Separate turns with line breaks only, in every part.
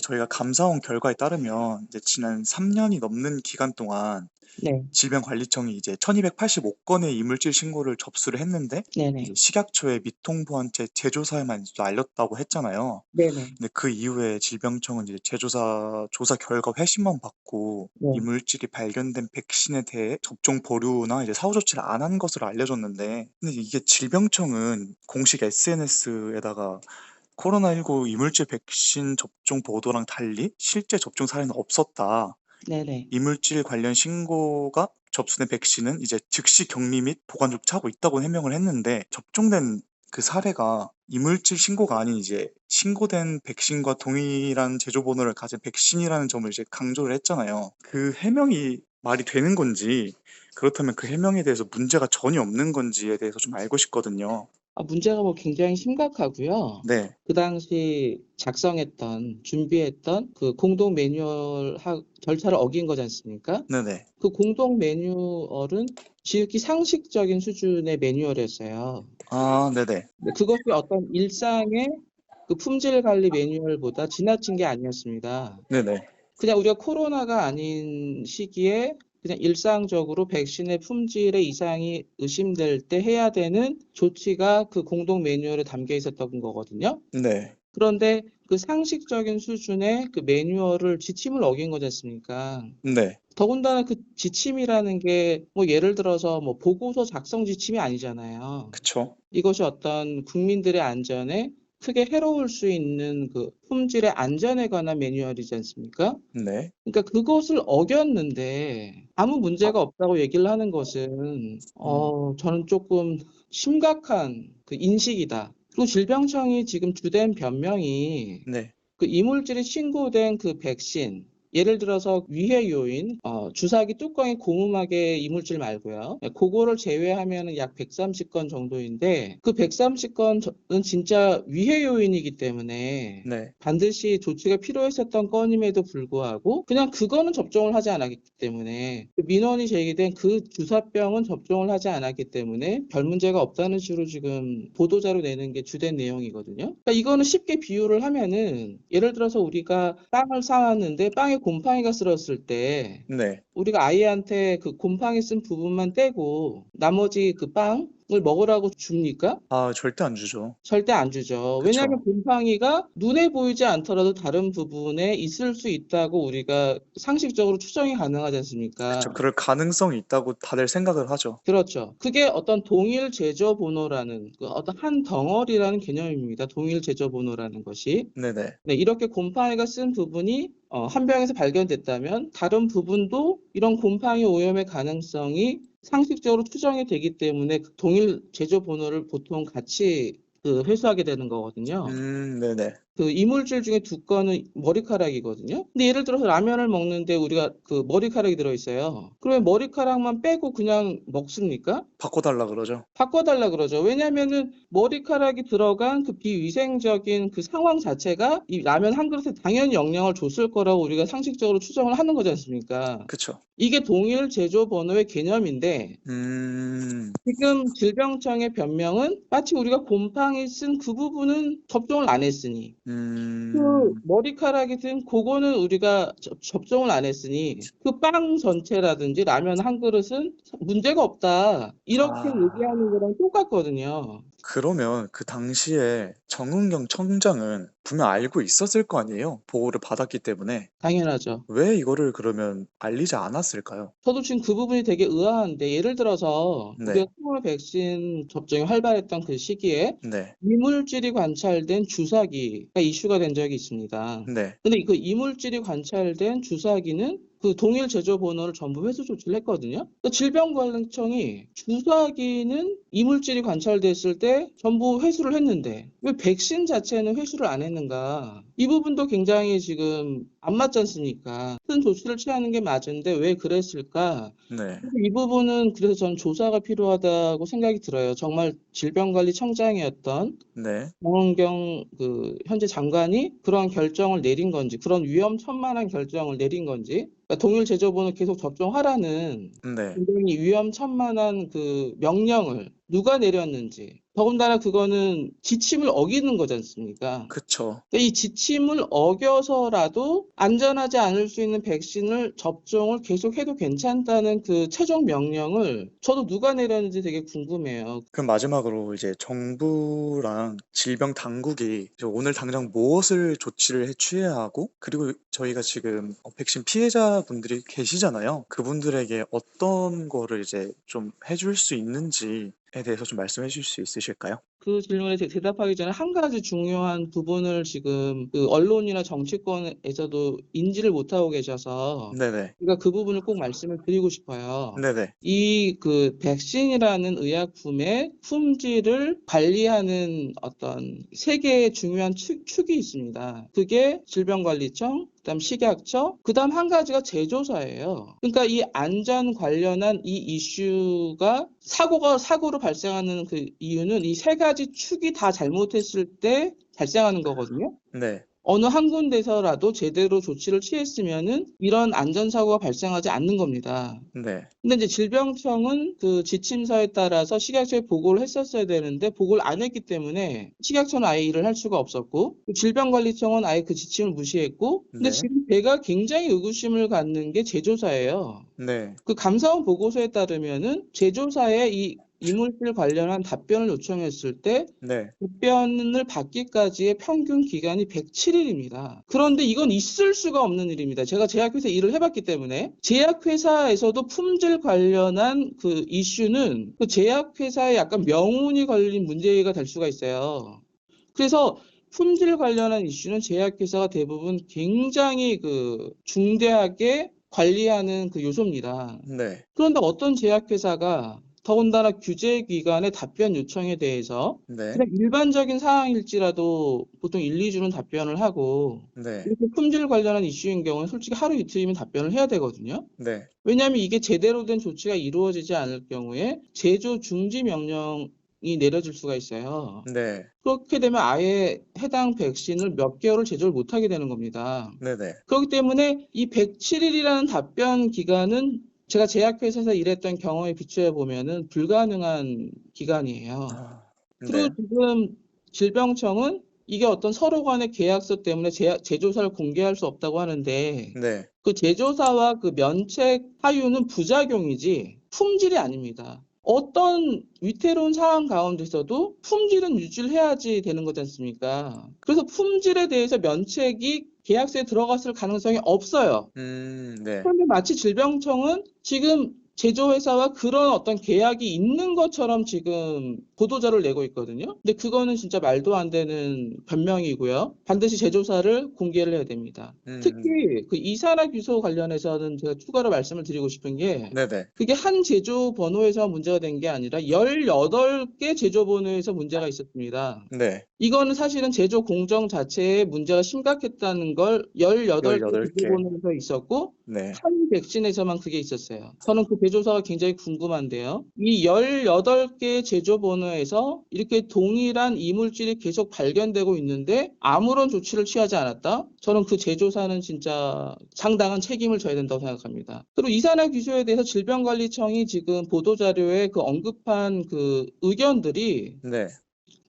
저희가 감사원 결과에 따르면 이제 지난 3년이 넘는 기간 동안
네.
질병관리청이 이제 1285건의 이물질 신고를 접수를 했는데 이제
네네.
식약처의 미통보안제 재조사에만 이제 알렸다고 했잖아요.
네네.
근데 그 이후에 질병청은 이제 재조사 조사 결과 회신만 받고
네.
이물질이 발견된 백신에 대해 접종 보류나 이제 사후 조치를 안 한 것으로 알려졌는데, 근데 이게 질병청은 공식 SNS에다가 코로나19 이물질 백신 접종 보도랑 달리 실제 접종 사례는 없었다.
네네.
이물질 관련 신고가 접수된 백신은 이제 즉시 격리 및 보관 조치하고 있다고 해명을 했는데, 접종된 그 사례가 이물질 신고가 아닌 이제 신고된 백신과 동일한 제조 번호를 가진 백신이라는 점을 이제 강조를 했잖아요. 그 해명이 말이 되는 건지, 그렇다면 그 해명에 대해서 문제가 전혀 없는 건지에 대해서 좀 알고 싶거든요.
문제가 굉장히 심각하고요.
네,
그 당시 작성했던 준비했던 그 공동 매뉴얼 절차를 어긴 거지 않습니까?
네네.
그 공동 매뉴얼은 지극히 상식적인 수준의 매뉴얼이었어요.
아, 네네.
근데 그것이 어떤 일상의 그 품질 관리 매뉴얼보다 지나친 게 아니었습니다.
네네.
그냥 우리가 코로나가 아닌 시기에 그냥 일상적으로 백신의 품질에 이상이 의심될 때 해야 되는 조치가 그 공동 매뉴얼에 담겨 있었던 거거든요.
네.
그런데 그 상식적인 수준의 그 매뉴얼을 지침을 어긴 거지 않습니까?
네.
더군다나 그 지침이라는 게 예를 들어서 보고서 작성 지침이 아니잖아요.
그쵸.
이것이 어떤 국민들의 안전에 크게 해로울 수 있는 그 품질의 안전에 관한 매뉴얼이지 않습니까?
네.
그러니까 그것을 어겼는데 아무 문제가 없다고 얘기를 하는 것은
음.
저는 조금 심각한 그 인식이다. 그리고 질병청이 지금 주된 변명이
네.
그 이물질이 신고된 그 백신, 예를 들어서 위해 요인, 주사기 뚜껑이 고무막의 이물질 말고요. 그거를 제외하면 약 130건 정도인데 그 130건은 진짜 위해 요인이기 때문에
네.
반드시 조치가 필요했었던 건임에도 불구하고 그냥 그거는 접종을 하지 않았기 때문에 그 민원이 제기된 그 주사병은 접종을 하지 않았기 때문에 별 문제가 없다는 식으로 지금 보도자료 내는 게 주된 내용이거든요. 그러니까 이거는 쉽게 비유를 하면은 예를 들어서 우리가 빵을 사왔는데 빵에 곰팡이가 쓸었을 때
네.
우리가 아이한테 그 곰팡이 쓴 부분만 떼고 나머지 그 빵을 먹으라고 줍니까?
아, 절대 안 주죠.
절대 안 주죠. 왜냐하면
그쵸.
곰팡이가 눈에 보이지 않더라도 다른 부분에 있을 수 있다고 우리가 상식적으로 추정이 가능하지
그쵸.
않습니까?
그럴 가능성이 있다고 다들 생각을 하죠.
그렇죠. 그게 어떤 동일 제조 번호라는 그 어떤 한 덩어리라는 개념입니다. 동일 제조 번호라는 것이.
네네.
네, 이렇게 곰팡이가 쓴 부분이 한 병에서 발견됐다면 다른 부분도 이런 곰팡이 오염의 가능성이 상식적으로 추정이 되기 때문에 그 동일 제조 번호를 보통 같이 그 회수하게 되는 거거든요.
네네.
그 이물질 중에 두 건은 머리카락이거든요. 근데 예를 들어서 라면을 먹는데 우리가 그 머리카락이 들어있어요. 그러면 머리카락만 빼고 그냥 먹습니까?
바꿔달라 그러죠.
바꿔달라 그러죠. 왜냐면은 머리카락이 들어간 그 비위생적인 그 상황 자체가 이 라면 한 그릇에 당연히 영향을 줬을 거라고 우리가 상식적으로 추정을 하는 거지 않습니까?
그쵸.
이게 동일 제조 번호의 개념인데
음.
지금 질병청의 변명은 마치 우리가 곰팡이 쓴 그 부분은 접종을 안 했으니 그
음.
머리카락이 든 그거는 우리가 접종을 안 했으니 그 빵 전체라든지 라면 한 그릇은 문제가 없다. 이렇게
아.
얘기하는 거랑 똑같거든요.
그러면 그 당시에 정은경 청장은 분명 알고 있었을 거 아니에요, 보호를 받았기 때문에.
당연하죠.
왜 이거를 그러면 알리지 않았을까요?
저도 지금 그 부분이 되게 의아한데 예를 들어서 우리가
네.
코로나 백신 접종이 활발했던 그 시기에
네.
이물질이 관찰된 주사기가 이슈가 된 적이 있습니다.
네.
근데 그 이물질이 관찰된 주사기는 그 동일 제조 번호를 전부 회수 조치를 했거든요. 질병관리청이 주사기는 이물질이 관찰됐을 때 전부 회수를 했는데 왜 백신 자체는 회수를 안 했는가? 이 부분도 굉장히 지금 안 맞지 않습니까? 큰 조치를 취하는 게 맞은데 왜 그랬을까?
네.
그래서 이 부분은 그래서 저는 조사가 필요하다고 생각이 들어요. 정말 질병관리청장이었던
네.
정은경 그 현재 장관이 그런 결정을 내린 건지, 그런 위험천만한 결정을 내린 건지, 그러니까 동일 제조본을 계속 접종하라는
네.
굉장히 위험천만한 그 명령을 누가 내렸는지, 더군다나 그거는 지침을 어기는 거지 않습니까?
그쵸.
그러니까 이 지침을 어겨서라도 안전하지 않을 수 있는 백신을 접종을 계속해도 괜찮다는 그 최종 명령을 저도 누가 내렸는지 되게 궁금해요.
그럼 마지막으로 이제 정부랑 질병 당국이 이제 오늘 당장 무엇을 조치를 취해야 하고, 그리고 저희가 지금 백신 피해자분들이 계시잖아요. 그분들에게 어떤 거를 이제 좀 해줄 수 있는지에 대해서 좀 말씀해 주실 수 있으실까요?
그 질문에 대답하기 전에 한 가지 중요한 부분을 지금 그 언론이나 정치권에서도 인지를 못하고 계셔서
네네.
제가 그 부분을 꼭 말씀을 드리고 싶어요.
네네.
이 그 백신이라는 의약품의 품질을 관리하는 어떤 세 개의 중요한 축이 있습니다. 그게 질병관리청, 그다음 식약처, 그다음 한 가지가 제조사예요. 그러니까 이 안전 관련한 이 이슈가 사고로 발생하는 그 이유는 이 세 가지 축이 다 잘못했을 때 발생하는 거거든요.
네.
어느 한 군데서라도 제대로 조치를 취했으면은 이런 안전사고가 발생하지 않는 겁니다.
네.
근데 이제 질병청은 그 지침서에 따라서 식약처에 보고를 했었어야 되는데 보고를 안 했기 때문에 식약처는 아예 일을 할 수가 없었고 질병관리청은 아예 그 지침을 무시했고 근데
네.
지금 제가 굉장히 의구심을 갖는 게 제조사예요.
네.
그 감사원 보고서에 따르면은 제조사에 이 이물질 관련한 답변을 요청했을 때
네.
답변을 받기까지의 평균 기간이 107일입니다. 그런데 이건 있을 수가 없는 일입니다. 제가 제약회사 일을 해봤기 때문에 제약회사에서도 품질 관련한 그 이슈는 그 제약회사에 약간 명운이 걸린 문제가 될 수가 있어요. 그래서 품질 관련한 이슈는 제약회사가 대부분 굉장히 그 중대하게 관리하는 그 요소입니다.
네.
그런데 어떤 제약회사가 더군다나 규제기관의 답변 요청에 대해서
네.
그냥 일반적인 사항일지라도 보통 1, 2주는 답변을 하고
네.
이렇게 품질 관련한 이슈인 경우는 솔직히 하루 이틀이면 답변을 해야 되거든요.
네.
왜냐하면 이게 제대로 된 조치가 이루어지지 않을 경우에 제조 중지 명령이 내려질 수가 있어요.
네.
그렇게 되면 아예 해당 백신을 몇 개월을 제조를 못하게 되는 겁니다.
네네.
그렇기 때문에 이 107일이라는 답변 기간은 제가 제약회사에서 일했던 경험에 비추어 보면은 불가능한 기간이에요.
아,
그리고
네.
지금 질병청은 이게 어떤 서로 간의 계약서 때문에 제조사를 공개할 수 없다고 하는데
네.
그 제조사와 그 면책 하유는 부작용이지 품질이 아닙니다. 어떤 위태로운 상황 가운데서도 품질은 유지를 해야지 되는 거지 않습니까? 그래서 품질에 대해서 면책이 계약서에 들어갔을 가능성이 없어요.
네.
그런데 마치 질병청은 지금 제조회사와 그런 어떤 계약이 있는 것처럼 지금 보도자를 내고 있거든요. 근데 그거는 진짜 말도 안 되는 변명이고요. 반드시 제조사를 공개를 해야 됩니다. 특히 그 이산화규소 관련해서는 제가 추가로 말씀을 드리고 싶은 게
네네.
그게 한 제조 번호에서 문제가 된 게 아니라 18개 제조 번호에서 문제가 있었습니다.
네.
이거는 사실은 제조 공정 자체에 문제가 심각했다는 걸 18개
18개.
제조본에서 있었고
네.
한 백신에서만 그게 있었어요. 저는 그 제조사가 굉장히 궁금한데요. 이 18개 제조본에서 이렇게 동일한 이물질이 계속 발견되고 있는데 아무런 조치를 취하지 않았다? 저는 그 제조사는 진짜 상당한 책임을 져야 된다고 생각합니다. 그리고 이산화규소에 대해서 질병관리청이 지금 보도자료에 그 언급한 그 의견들이
네.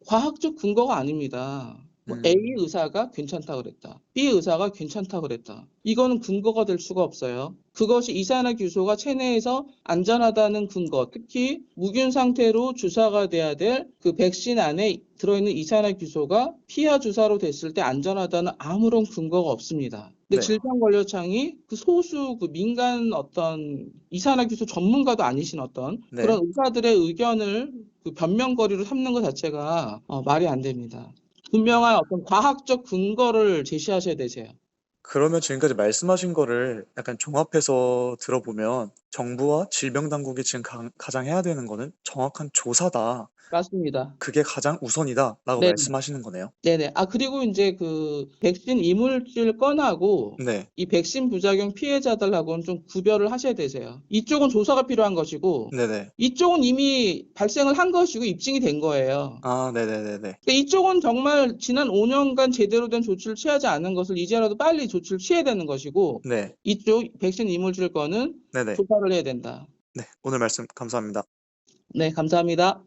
과학적 근거가 아닙니다. 뭐 A 의사가 괜찮다 그랬다. B 의사가 괜찮다 그랬다. 이거는 근거가 될 수가 없어요. 그것이 이산화규소가 체내에서 안전하다는 근거, 특히 무균 상태로 주사가 돼야 될 그 백신 안에 들어있는 이산화규소가 피하 주사로 됐을 때 안전하다는 아무런 근거가 없습니다. 근데
네.
질병관리청이 그 소수 그 민간 어떤 이산화규소 전문가도 아니신 어떤
네.
그런 의사들의 의견을 그 변명거리로 삼는 것 자체가 말이 안 됩니다. 분명한 어떤 과학적 근거를 제시하셔야 되세요.
그러면 지금까지 말씀하신 거를 약간 종합해서 들어보면 정부와 질병당국이 지금 가장 해야 되는 거는 정확한 조사다.
맞습니다.
그게 가장 우선이다라고
네.
말씀하시는 거네요.
네네. 그리고 이제 그 백신 이물질 꺼내고
네.
이 백신 부작용 피해자들하고는 좀 구별을 하셔야 되세요. 이쪽은 조사가 필요한 것이고
네네.
이쪽은 이미 발생을 한 것이고 입증이 된 거예요.
아, 네네네네.
그러니까 이쪽은 정말 지난 5년간 제대로 된 조치를 취하지 않은 것을 이제라도 빨리 조치를 취해야 되는 것이고
네.
이쪽 백신 이물질 거는
네네.
조사를 해야 된다.
네. 오늘 말씀 감사합니다.
네, 감사합니다.